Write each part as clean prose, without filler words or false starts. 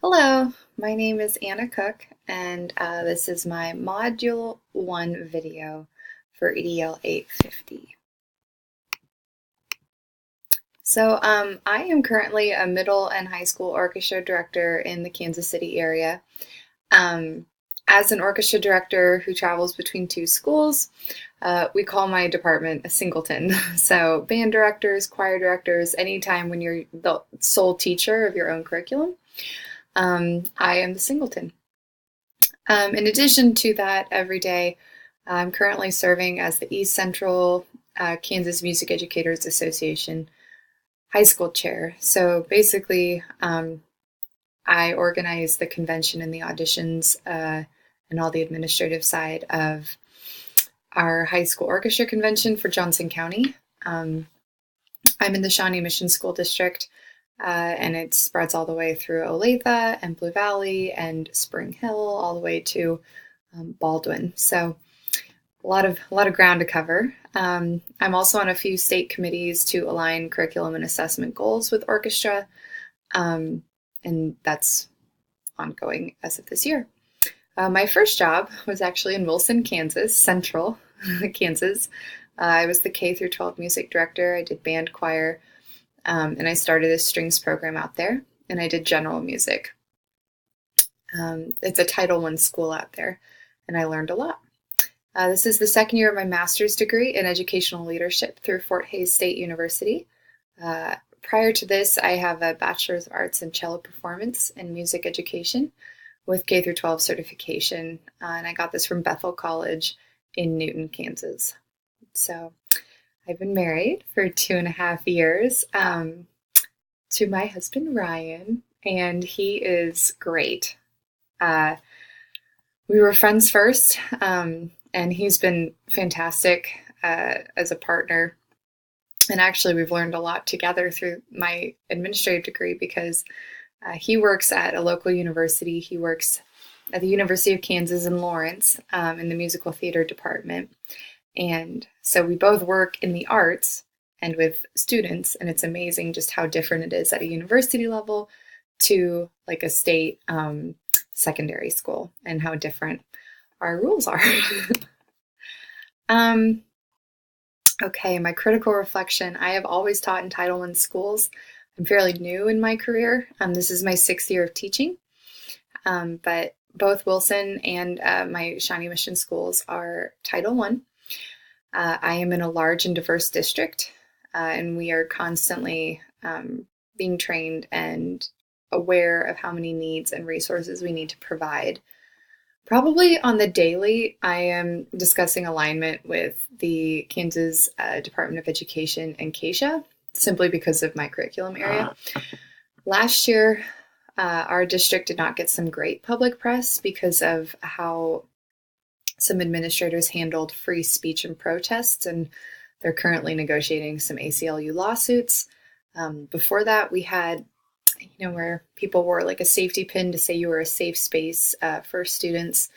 Hello, my name is Anna Cook, and this is my Module 1 video for EDL 850. I am currently a middle and high school orchestra director in the Kansas City area. Um, as an orchestra director who travels between two schools, we call my department a singleton. So band directors, choir directors, anytime when you're the sole teacher of your own curriculum, I am the singleton. In addition to that, every day I'm currently serving as the East Central Kansas Music Educators Association high school chair. So basically, I organize the convention and the auditions and all the administrative side of our high school orchestra convention for Johnson County. I'm in the Shawnee Mission School District, and it spreads all the way through Olathe and Blue Valley and Spring Hill, all the way to Baldwin. So a lot of ground to cover. I'm also on a few state committees to align curriculum and assessment goals with orchestra, and that's ongoing as of this year. My first job was actually in Wilson, Kansas, Central Kansas. I was the K through 12 music director. I did band choir, and I started a strings program out there, and I did general music. It's a Title I school out there, and I learned a lot. This is the second year of my master's degree in educational leadership through Fort Hays State University. Prior to this, I have a Bachelor's of Arts in Cello Performance and Music Education with K through 12 certification, and I got this from Bethel College in Newton, Kansas. So I've been married for 2.5 years to my husband, Ryan, and he is great. We were friends first, and he's been fantastic as a partner. And actually, we've learned a lot together through my administrative degree because he works at a local university. He works at the University of Kansas in Lawrence in the musical theater department. And so we both work in the arts and with students, and it's amazing just how different it is at a university level to like a state secondary school and how different our rules are. Okay, my critical reflection. I have always taught in Title I schools. I'm fairly new in my career. This is my 6th year of teaching, but both Wilson and my Shawnee Mission schools are Title I. I am in a large and diverse district, and we are constantly being trained and aware of how many needs and resources we need to provide. Probably on the daily, I am discussing alignment with the Kansas Department of Education and KSHA, simply because of my curriculum area. Last year, our district did not get some great public press because of how some administrators handled free speech and protests, and they're currently negotiating some ACLU lawsuits. Before that, we had where people wore like a safety pin to say you were a safe space for students.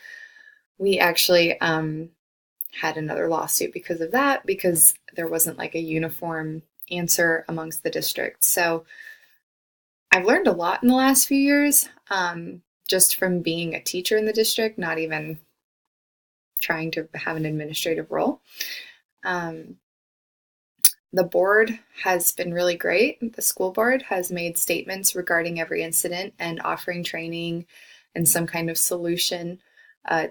We actually had another lawsuit because of that, because there wasn't like a uniform answer amongst the district. So I've learned a lot in the last few years, just from being a teacher in the district, not even trying to have an administrative role. The board has been really great. The school board has made statements regarding every incident and offering training and some kind of solution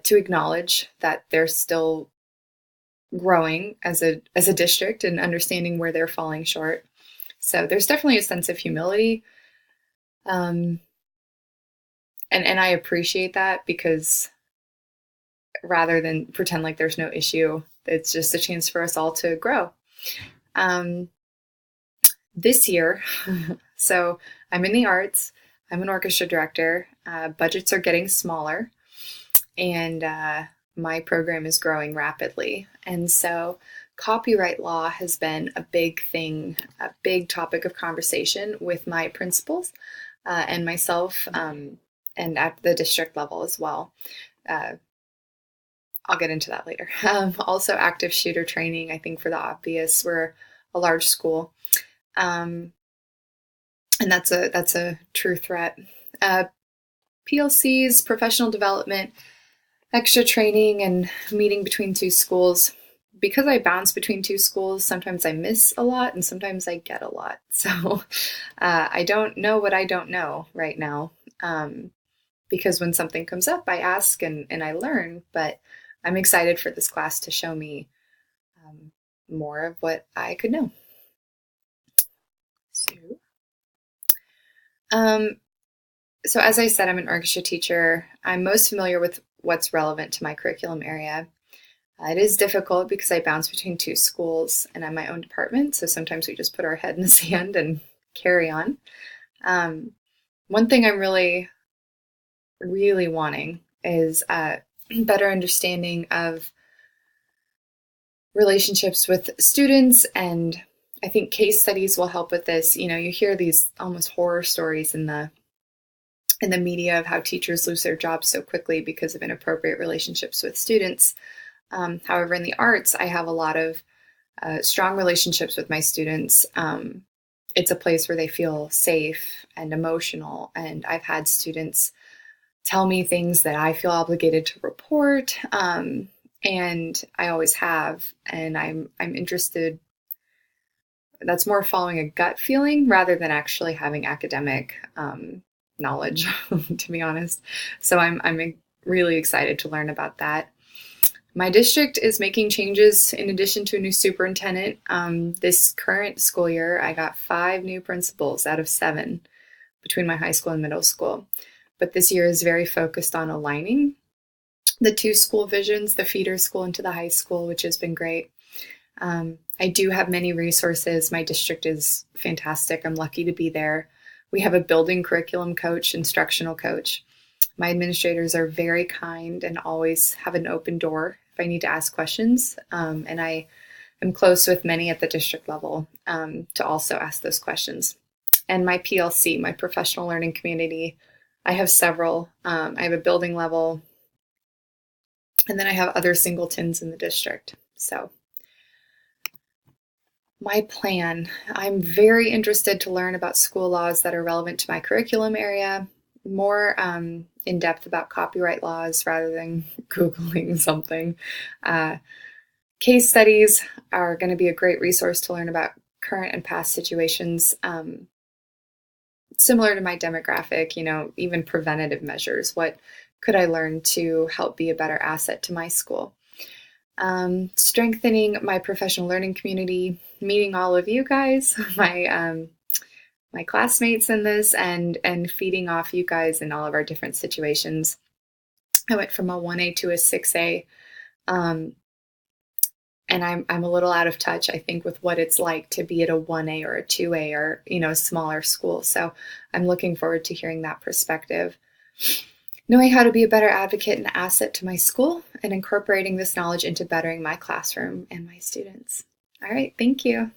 to acknowledge that they're still growing as a district and understanding where they're falling short. So there's definitely a sense of humility. And I appreciate that, because rather than pretend like there's no issue, it's just a chance for us all to grow. This year, so I'm in the arts, I'm an orchestra director, budgets are getting smaller, and my program is growing rapidly. And so copyright law has been a big thing, a big topic of conversation with my principals and myself, and at the district level as well. I'll get into that later. Also active shooter training, I think for the obvious, we're a large school. And that's a true threat. PLCs, professional development, extra training, and meeting between two schools. Because I bounce between two schools, sometimes I miss a lot and sometimes I get a lot. So I don't know what I don't know right now. Because when something comes up, I ask and I learn, but I'm excited for this class to show me more of what I could know. So, um, so as I said, I'm an orchestra teacher. I'm most familiar with what's relevant to my curriculum area. It is difficult because I bounce between two schools and I'm my own department, so sometimes we just put our head in the sand and carry on. One thing I'm really, really wanting is a better understanding of relationships with students, and I think case studies will help with this. You know, you hear these almost horror stories in the media of how teachers lose their jobs so quickly because of inappropriate relationships with students. However, in the arts, I have a lot of strong relationships with my students. It's a place where they feel safe and emotional, and I've had students tell me things that I feel obligated to report, and I always have, and I'm interested. That's more following a gut feeling rather than actually having academic knowledge, to be honest. So I'm really excited to learn about that. My district is making changes in addition to a new superintendent. This current school year, I got 5 new principals out of 7 between my high school and middle school. But this year is very focused on aligning the 2 school visions, the feeder school into the high school, which has been great. I do have many resources. My district is fantastic. I'm lucky to be there. We have a building curriculum coach, instructional coach. My administrators are very kind and always have an open door if I need to ask questions. And I am close with many at the district level to also ask those questions. And my PLC, my professional learning community, I have several. I have a building level, and then I have other singletons in the district. So my plan, I'm very interested to learn about school laws that are relevant to my curriculum area, more in depth about copyright laws rather than Googling something. Case studies are going to be a great resource to learn about current and past situations, similar to my demographic, you know, even preventative measures. What could I learn to help be a better asset to my school? Strengthening my professional learning community, meeting all of you guys, my classmates in this, and feeding off you guys in all of our different situations. I went from a 1A to a 6A, and I'm a little out of touch, I think, with what it's like to be at a 1A or a 2A or, you know, a smaller school. So I'm looking forward to hearing that perspective. Knowing how to be a better advocate and asset to my school, and incorporating this knowledge into bettering my classroom and my students. All right, thank you.